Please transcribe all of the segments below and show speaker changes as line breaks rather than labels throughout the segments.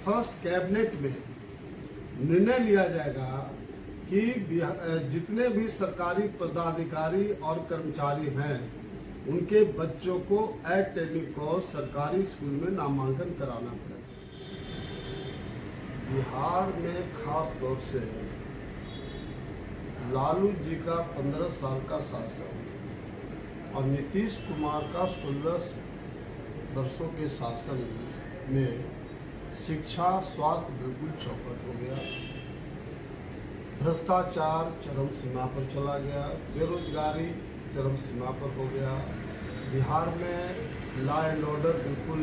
First cabinet में निर्णय लिया जाएगा कि जितने भी सरकारी पदाधिकारी और कर्मचारी हैं उनके बच्चों को एट एनी कॉस्ट सरकारी स्कूल में नामांकन कराना पड़ेगा। बिहार में खास तौर से लालू जी का 15 साल का शासन और नीतीश कुमार का 16 वर्षों के शासन में शिक्षा स्वास्थ्य बिल्कुल चौपट हो गया, भ्रष्टाचार चरम सीमा पर चला गया, बेरोजगारी चरम सीमा पर हो गया, बिहार में लॉ एंड ऑर्डर बिल्कुल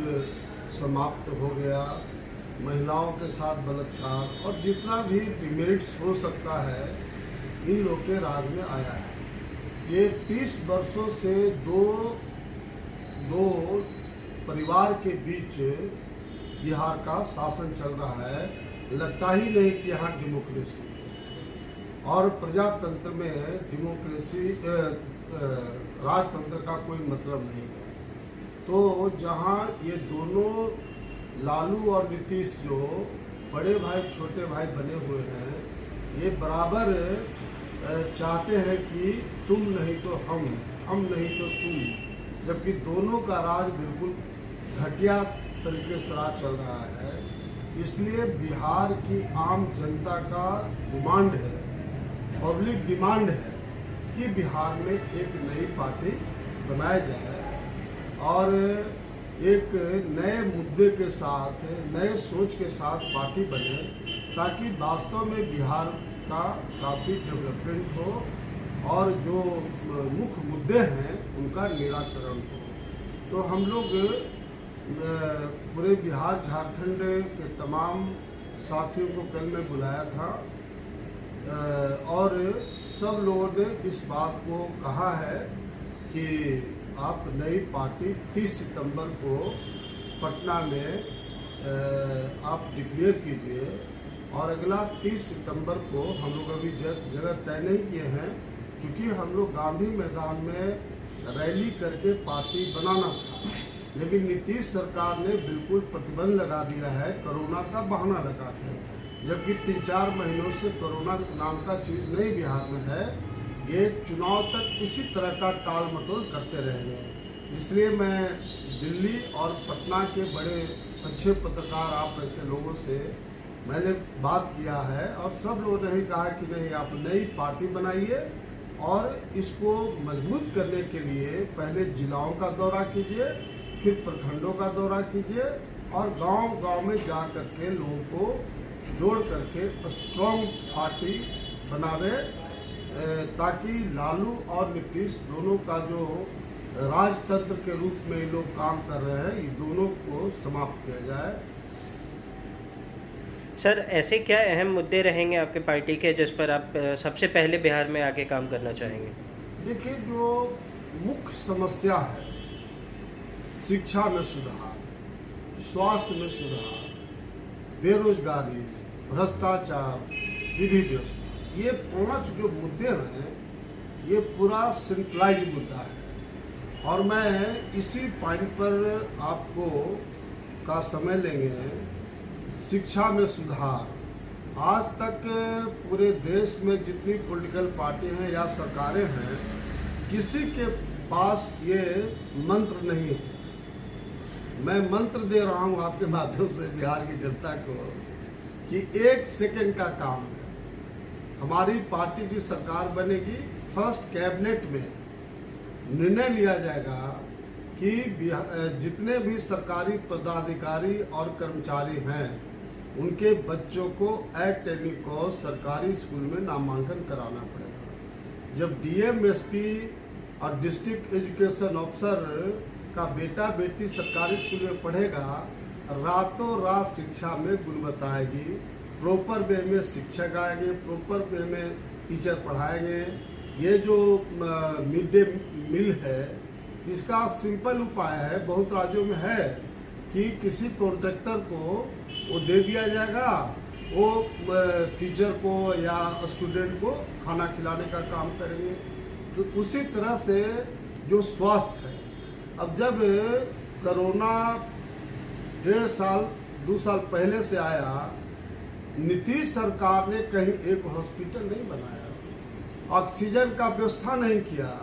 समाप्त हो गया, महिलाओं के साथ बलात्कार और जितना भी डिमेरिट्स हो सकता है इन लोग के राज में आया है। ये 30 वर्षों से दो परिवार के बीच बिहार का शासन चल रहा है। लगता ही नहीं कि यहाँ डेमोक्रेसी और प्रजातंत्र में डेमोक्रेसी राजतंत्र का कोई मतलब नहीं है। तो जहाँ ये दोनों लालू और नीतीश जो बड़े भाई छोटे भाई बने हुए हैं, ये बराबर चाहते हैं कि तुम नहीं तो हम नहीं तो तुम, जबकि दोनों का राज बिल्कुल घटिया तरीके से राज चल रहा है। इसलिए बिहार की आम जनता का डिमांड है, पब्लिक डिमांड है कि बिहार में एक नई पार्टी बनाई जाए और एक नए मुद्दे के साथ, नए सोच के साथ पार्टी बने, ताकि वास्तव में बिहार का काफ़ी डेवलपमेंट हो और जो मुख्य मुद्दे हैं उनका निराकरण हो। तो हम लोग पूरे बिहार झारखंड के तमाम साथियों को कल मैं बुलाया था और सब लोगों ने इस बात को कहा है कि आप नई पार्टी 30 सितंबर को पटना में आप डिक्लेयर कीजिए और अगला 30 सितंबर को हम लोग अभी जगह तय नहीं किए हैं, क्योंकि हम लोग गांधी मैदान में रैली करके पार्टी बनाना था, लेकिन नीतीश सरकार ने बिल्कुल प्रतिबंध लगा दिया है कोरोना का बहाना लगा के, जबकि 3-4 महीनों से कोरोना नाम का चीज़ नहीं बिहार में है। ये चुनाव तक इसी तरह का टाल मटोल करते रहेंगे। इसलिए मैं दिल्ली और पटना के बड़े अच्छे पत्रकार आप ऐसे लोगों से मैंने बात किया है और सब लोगों ने ही कहा कि नहीं, आप नई पार्टी बनाइए और इसको मजबूत करने के लिए पहले जिलाओं का दौरा कीजिए, फिर प्रखंडों का दौरा कीजिए और गांव-गांव में जा करके लोगों को जोड़ करके स्ट्रॉन्ग पार्टी बनावे, ताकि लालू और नीतीश दोनों का जो राजतंत्र के रूप में ये लोग काम कर रहे हैं, ये दोनों को समाप्त किया जाए।
सर, ऐसे क्या अहम मुद्दे रहेंगे आपके पार्टी के जिस पर आप सबसे पहले बिहार में आगे काम करना चाहेंगे?
देखिए, जो मुख्य समस्या है, शिक्षा में सुधार, स्वास्थ्य में सुधार, बेरोजगारी, भ्रष्टाचार, विधि व्यवस्था, ये 5 जो मुद्दे हैं ये पूरा सेंट्रलाइज मुद्दा है और मैं इसी पॉइंट पर आपको का समय लेंगे। शिक्षा में सुधार, आज तक पूरे देश में जितनी पॉलिटिकल पार्टी हैं या सरकारें हैं, किसी के पास ये मंत्र नहीं है। मैं मंत्र दे रहा हूँ आपके माध्यम से बिहार की जनता को कि 1 सेकंड का काम है। हमारी पार्टी की सरकार बनेगी, फर्स्ट कैबिनेट में निर्णय लिया जाएगा कि जितने भी सरकारी पदाधिकारी और कर्मचारी हैं उनके बच्चों को एट एनी कॉस्ट सरकारी स्कूल में नामांकन कराना पड़ेगा। जब डीएम, एसपी और डिस्ट्रिक्ट एजुकेशन ऑफिसर का बेटा बेटी सरकारी स्कूल में पढ़ेगा, रातों रात शिक्षा में गुणवत्ता आएगी, प्रॉपर वे में शिक्षक आएंगे, प्रॉपर वे में टीचर पढ़ाएंगे। ये जो मिड डे मिल है, इसका सिंपल उपाय है, बहुत राज्यों में है कि किसी कॉन्ट्रैक्टर को वो दे दिया जाएगा, वो टीचर को या स्टूडेंट को खाना खिलाने का काम करेंगे। तो उसी तरह से जो स्वास्थ्य है, अब जब कोरोना 1.5 साल 2 साल पहले से आया, नीतीश सरकार ने कहीं एक हॉस्पिटल नहीं बनाया, ऑक्सीजन का व्यवस्था नहीं किया,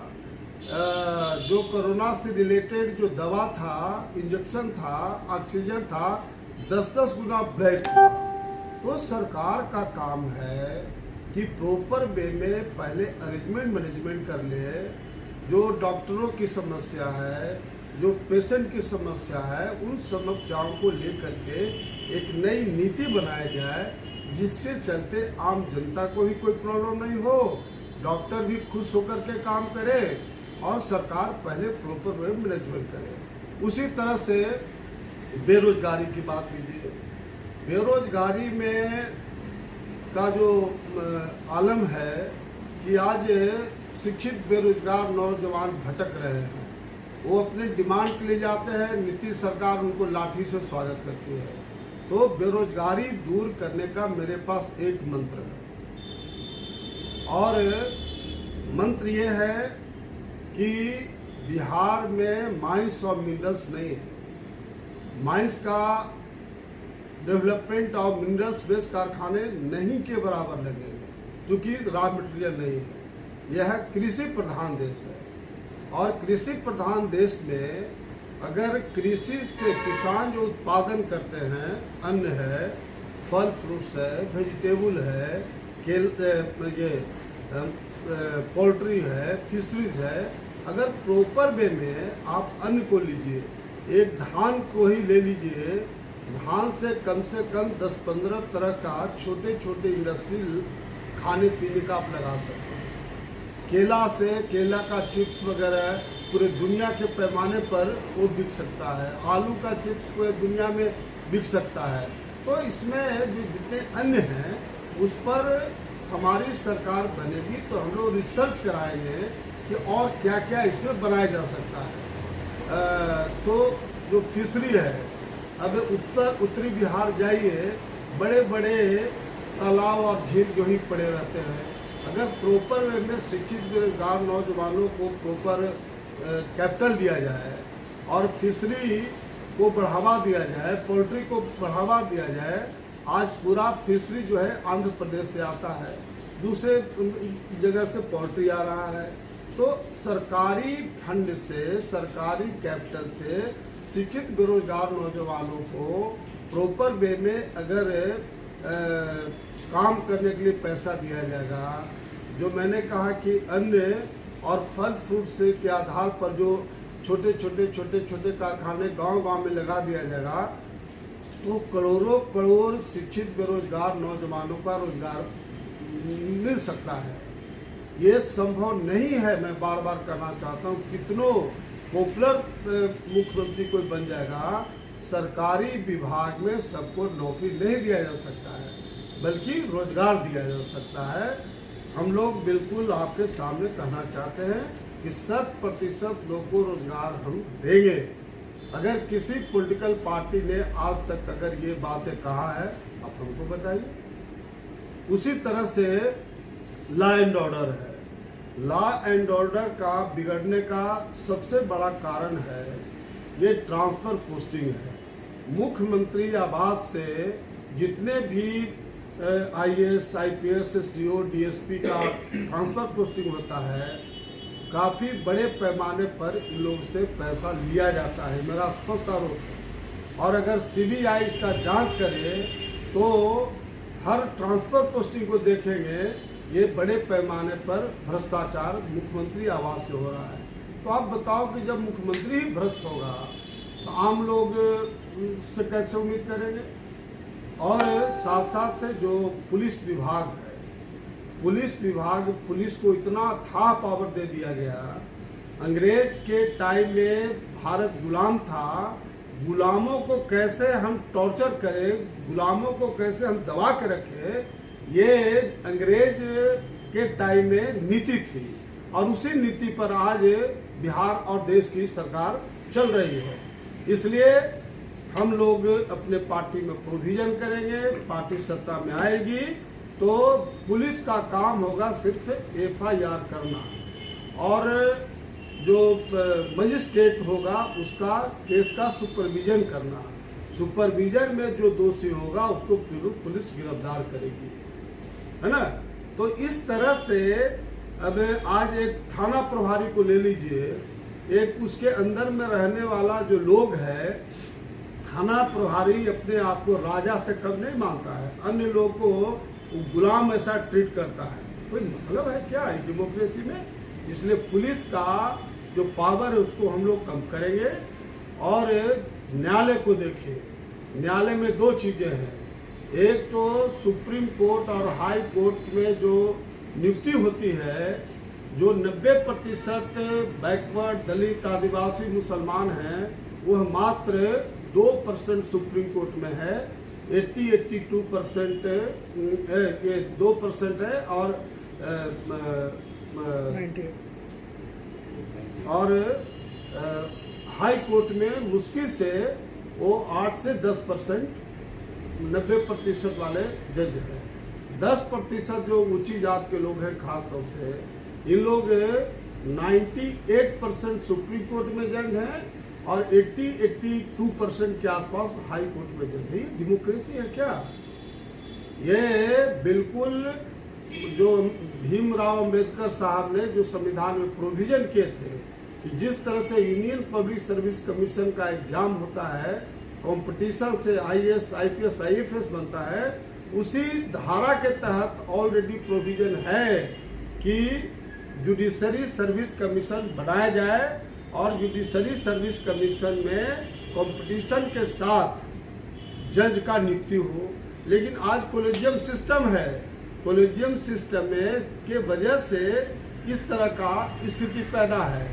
जो कोरोना से रिलेटेड जो दवा था, इंजेक्शन था, ऑक्सीजन था, 10-10 गुना ब्लैक हुआ। तो सरकार का काम है कि प्रॉपर वे में पहले अरेंजमेंट मैनेजमेंट कर ले, जो डॉक्टरों की समस्या है, जो पेशेंट की समस्या है, उन समस्याओं को लेकर के एक नई नीति बनाया जाए, जिससे चलते आम जनता को भी कोई प्रॉब्लम नहीं हो, डॉक्टर भी खुश होकर के काम करे और सरकार पहले प्रॉपर वे मैनेजमेंट करे। उसी तरह से बेरोजगारी की बात कीजिए, बेरोजगारी में का जो आलम है कि आज शिक्षित बेरोजगार नौजवान भटक रहे हैं, वो अपने डिमांड के लिए जाते हैं, नीतीश सरकार उनको लाठी से स्वागत करती है। तो बेरोजगारी दूर करने का मेरे पास एक मंत्र है, और मंत्र ये है कि बिहार में माइंस और मिनरल्स नहीं है। माइंस का डेवलपमेंट और मिनरल्स बेस्ड कारखाने नहीं के बराबर लगेंगे, क्योंकि रॉ मटेरियल नहीं है। यह कृषि प्रधान देश है, और कृषि प्रधान देश में अगर कृषि से किसान जो उत्पादन करते हैं, अन्न है, फल फ्रूट्स है, वेजिटेबल है, पोल्ट्री है, फिशरीज है, अगर प्रॉपर वे में आप अन्न को लीजिए, एक धान को ही ले लीजिए, धान से कम 10-15 तरह का छोटे छोटे इंडस्ट्री खाने पीने का आप लगा सकते हैं। केला से केला का चिप्स वगैरह पूरे दुनिया के पैमाने पर वो बिक सकता है, आलू का चिप्स पूरे दुनिया में बिक सकता है। तो इसमें जो जितने अन्न हैं उस पर हमारी सरकार बनेगी तो हम लोग रिसर्च कराएंगे कि और क्या क्या इसमें बनाया जा सकता है। तो जो फिशरी है, अब उत्तरी बिहार जाइए, बड़े बड़े तालाब और झील जो ही पड़े रहते हैं। अगर प्रॉपर वे में शिक्षित बेरोजगार नौजवानों को प्रॉपर कैपिटल दिया जाए और फिशरी को बढ़ावा दिया जाए, पोल्ट्री को बढ़ावा दिया जाए। आज पूरा फिशरी जो है आंध्र प्रदेश से आता है, दूसरे जगह से पोल्ट्री आ रहा है। तो सरकारी फंड से, सरकारी कैपिटल से शिक्षित बेरोजगार नौजवानों को प्रॉपर वे में अगर काम करने के लिए पैसा दिया जाएगा, जो मैंने कहा कि अन्न और फल फ्रूट से के आधार पर जो छोटे छोटे कारखाने गांव-गांव में लगा दिया जाएगा, तो करोड़ों करोड़ शिक्षित बेरोजगार नौजवानों का रोजगार मिल सकता है। ये संभव नहीं है, मैं बार बार कहना चाहता हूँ। कितनों पॉपुलर मुख्यमंत्री कोई बन जाएगा, सरकारी विभाग में सबको नौकरी नहीं दिया जा सकता है, बल्कि रोजगार दिया जा सकता है। हम लोग बिल्कुल आपके सामने कहना चाहते हैं कि 100% लोगों को रोजगार हम देंगे। अगर किसी पॉलिटिकल पार्टी ने आज तक अगर ये बातें कहा है, आप हमको बताइए। उसी तरह से लॉ एंड ऑर्डर है, लॉ एंड ऑर्डर का बिगड़ने का सबसे बड़ा कारण है ये ट्रांसफर पोस्टिंग है। मुख्यमंत्री आवास से जितने भी IAS, IPS, SDO, DSP का ट्रांसफर पोस्टिंग होता है, काफ़ी बड़े पैमाने पर इन लोग से पैसा लिया जाता है, मेरा स्पष्ट आरोप है। और अगर CBI इसका जांच करे तो हर ट्रांसफर पोस्टिंग को देखेंगे, ये बड़े पैमाने पर भ्रष्टाचार मुख्यमंत्री आवास से हो रहा है। तो आप बताओ कि जब मुख्यमंत्री ही भ्रष्ट होगा तो आम लोग उससे कैसे उम्मीद करेंगे। और साथ साथ जो पुलिस विभाग है, पुलिस को इतना था पावर दे दिया गया। अंग्रेज के टाइम में भारत गुलाम था, गुलामों को कैसे हम टॉर्चर करें, गुलामों को कैसे हम दबा के रखें, ये अंग्रेज के टाइम में नीति थी। और उसी नीति पर आज बिहार और देश की सरकार चल रही है। इसलिए हम लोग अपने पार्टी में प्रोविजन करेंगे, पार्टी सत्ता में आएगी तो पुलिस का काम होगा सिर्फ FIR करना, और जो मजिस्ट्रेट होगा उसका केस का सुपरविजन करना। सुपरविजन में जो दोषी होगा उसको पुलिस गिरफ्तार करेगी, है ना। तो इस तरह से अब आज एक थाना प्रभारी को ले लीजिए, एक उसके अंदर में रहने वाला जो लोग है, थाना प्रभारी अपने आप को राजा से कम नहीं मानता है, अन्य लोगों को वो गुलाम ऐसा ट्रीट करता है। कोई मतलब है क्या डेमोक्रेसी में? इसलिए पुलिस का जो पावर है उसको हम लोग कम करेंगे। और न्यायालय को देखिए, न्यायालय में दो चीज़ें हैं, एक तो सुप्रीम कोर्ट और हाई कोर्ट में जो नियुक्ति होती है, जो 90% बैकवर्ड दलित आदिवासी मुसलमान हैं, वह मात्र 2% सुप्रीम कोर्ट में है, 82% ये 2% है, और हाई कोर्ट में मुश्किल से वो 8 से 10% 90% वाले जज हैं। 10% जो ऊंची जात के लोग हैं, खास तौर से इन लोग 98% सुप्रीम कोर्ट में जज हैं और 82% के आसपास हाई कोर्ट में जज है। ये डेमोक्रेसी है क्या? ये बिल्कुल जो भीमराव अंबेडकर साहब ने जो संविधान में प्रोविजन किए थे कि जिस तरह से यूनियन पब्लिक सर्विस कमीशन का एग्जाम होता है, कंपटीशन से IAS, IPS, IFS बनता है, उसी धारा के तहत ऑलरेडी प्रोविजन है कि जुडिशरी सर्विस कमीशन बनाया जाए और जुडिशरी सर्विस कमीशन में कंपटीशन के साथ जज का नियुक्ति हो। लेकिन आज कॉलेजियम सिस्टम है, कॉलेजियम सिस्टम में के वजह से इस तरह का स्थिति पैदा है।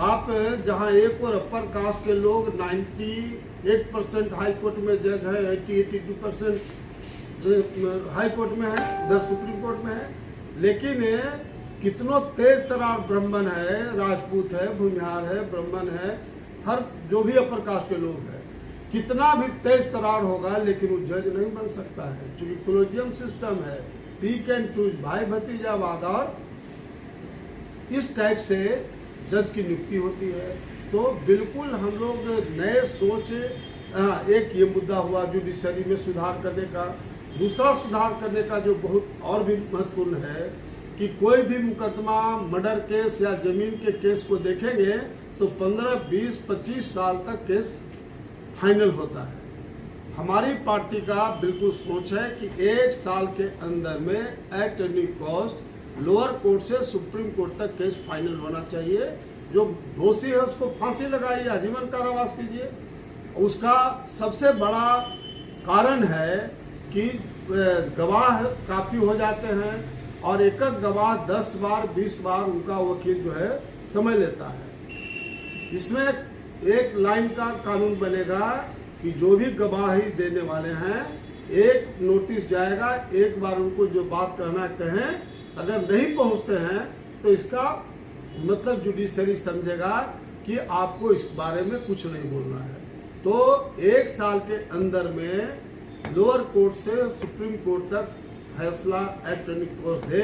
आप जहां एक और अपर कास्ट के लोग 98% हाई कोर्ट में जज है, 80-82% हाई कोर्ट में है, इधर सुप्रीम कोर्ट में है, लेकिन कितनों तेज तरार ब्राह्मण है, राजपूत है, भूमिहार है, ब्राह्मण है, हर जो भी अपर कास्ट के लोग हैं, कितना भी तेज तरार होगा लेकिन वो जज नहीं बन सकता है, क्योंकि कॉलेजियम सिस्टम है, पिक एंड चूज, भाई भतीजावाद, और इस टाइप से जज की नियुक्ति होती है। तो बिल्कुल हम लोग नए सोच, एक ये मुद्दा हुआ जुडिशरी में सुधार करने का। दूसरा सुधार करने का जो बहुत और भी महत्वपूर्ण है कि कोई भी मुकदमा, मर्डर केस या जमीन के केस को देखेंगे तो 15, 20, 25 साल तक केस फाइनल होता है। हमारी पार्टी का बिल्कुल सोच है कि 1 साल के अंदर में at any cost lower court से सुप्रीम कोर्ट तक केस फाइनल होना चाहिए। जो दोषी है उसको फांसी लगाइए, आजीवन कारावास कीजिए। उसका सबसे बड़ा कारण है कि गवाह काफ़ी हो जाते हैं और एक गवाह 10 बार 20 बार उनका वकील जो है समय लेता है। इसमें एक लाइन का कानून बनेगा कि जो भी गवाही देने वाले हैं, एक नोटिस जाएगा, एक बार उनको जो बात कहना कहें, अगर नहीं पहुंचते हैं तो इसका मतलब जुडिशरी समझेगा कि आपको इस बारे में कुछ नहीं बोलना है। तो 1 साल के अंदर में लोअर कोर्ट से सुप्रीम कोर्ट तक फैसला इलेक्ट्रॉनिक दे,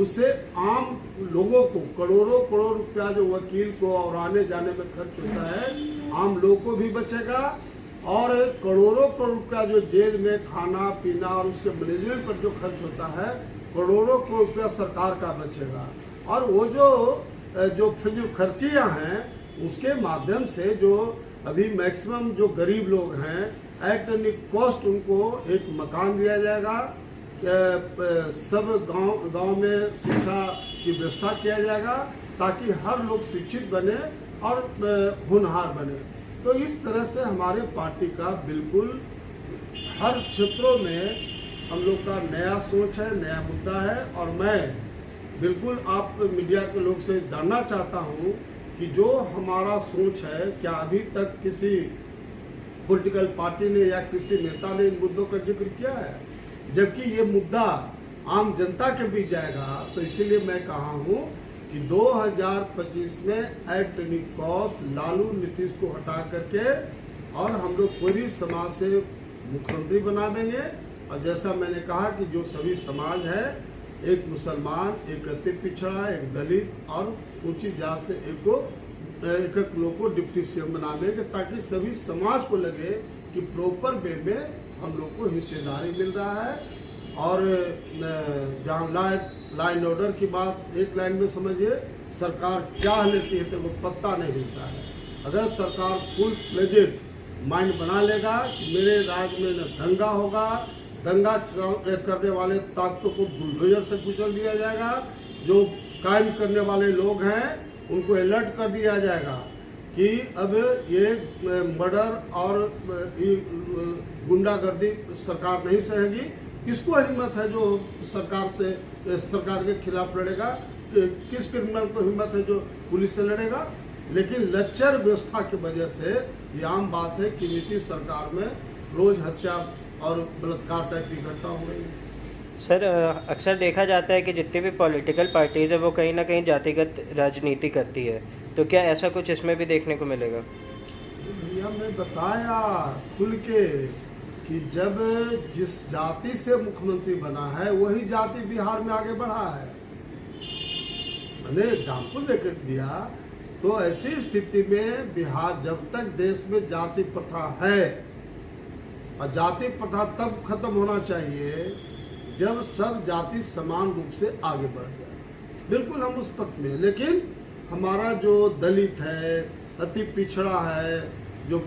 उससे आम लोगों को करोड़ों रुपया जो वकील को और आने जाने में खर्च होता है, आम लोग को भी बचेगा, और करोड़ों रुपया जो जेल में खाना पीना और उसके मैनेजमेंट पर जो खर्च होता है, करोड़ों रुपया सरकार का बचेगा। और वो जो फिजूल खर्चियाँ हैं उसके माध्यम से जो अभी मैक्सिमम जो गरीब लोग हैं, एट एनी कॉस्ट उनको एक मकान दिया जाएगा, सब गांव में शिक्षा की व्यवस्था किया जाएगा ताकि हर लोग शिक्षित बने और होनहार बने। तो इस तरह से हमारे पार्टी का बिल्कुल हर क्षेत्रों में हम लोग का नया सोच है, नया मुद्दा है। और मैं बिल्कुल आप मीडिया के लोग से जानना चाहता हूं कि जो हमारा सोच है, क्या अभी तक किसी पॉलिटिकल पार्टी ने या किसी नेता ने इन मुद्दों का जिक्र किया है? जबकि ये मुद्दा आम जनता के बीच जाएगा। तो इसीलिए मैं कहा हूं कि 2025 में at any cost Lalu Nitish को हटा करके और हम लोग पूरी समाज से मुख्यमंत्री बना देंगे। और जैसा मैंने कहा कि जो सभी समाज है, एक मुसलमान, एक अति पिछड़ा, एक दलित और ऊंची जात से एक लोग को डिप्टी सीएम बना देंगे, ताकि सभी समाज को लगे कि प्रॉपर वे में हम लोग को हिस्सेदारी मिल रहा है। और जहाँ लाइन ऑर्डर की बात एक लाइन में समझिए, सरकार चाह लेती है तो वो पत्ता नहीं हिलता है। अगर सरकार फुल फ्लेजेड माइंड बना लेगा कि मेरे राज्य में न दंगा होगा, दंगा करने वाले ताकतों को बुलडोजर से कुचल दिया जाएगा, जो कायम करने वाले लोग हैं उनको अलर्ट कर दिया जाएगा कि अब ये मर्डर और गुंडागर्दी सरकार नहीं सहेगी। किसको हिम्मत है जो सरकार के खिलाफ लड़ेगा? किस क्रिमिनल को हिम्मत है जो पुलिस से लड़ेगा? लेकिन लच्चर व्यवस्था की वजह से ये आम बात है कि नीतीश सरकार में रोज हत्या और बलात्कार टाइप की घटना हो रही है।
सर, अक्सर देखा जाता है कि जितनी भी पॉलिटिकल पार्टीज है वो कहीं ना कहीं जातिगत राजनीति करती है, तो क्या ऐसा कुछ इसमें भी देखने को मिलेगा?
भैया मैं बताया खुल के कि जब जिस जाति से मुख्यमंत्री बना है वही जाति बिहार में आगे बढ़ा है। मैंने एग्जाम्पल दे दिया। तो ऐसी स्थिति में बिहार, जब तक देश में जाति प्रथा है, और जाति प्रथा तब खत्म होना चाहिए जब सब जाति समान रूप से आगे बढ़ जाए। बिल्कुल हम उस पथ में, लेकिन हमारा जो दलित है, अति पिछड़ा है, जो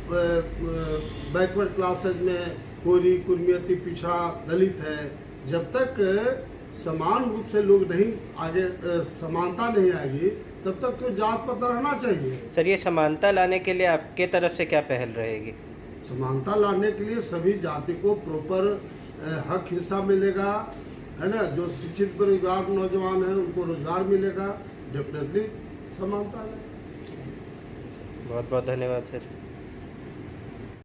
बैकवर्ड क्लासेज में कोरी कुर्मी अति पिछड़ा दलित है, जब तक समान रूप से लोग नहीं आगे, समानता नहीं आएगी, तब तक तो जात पता रहना चाहिए।
सर, ये समानता लाने के लिए आपके तरफ से क्या पहल रहेगी?
समानता लाने के लिए सभी जाति को प्रॉपर हक हिस्सा मिलेगा, है ना। जो शिक्षित बेरोजगार नौजवान हैं उनको रोजगार मिलेगा, डेफिनेटली समानता है।
बहुत बहुत धन्यवाद सर।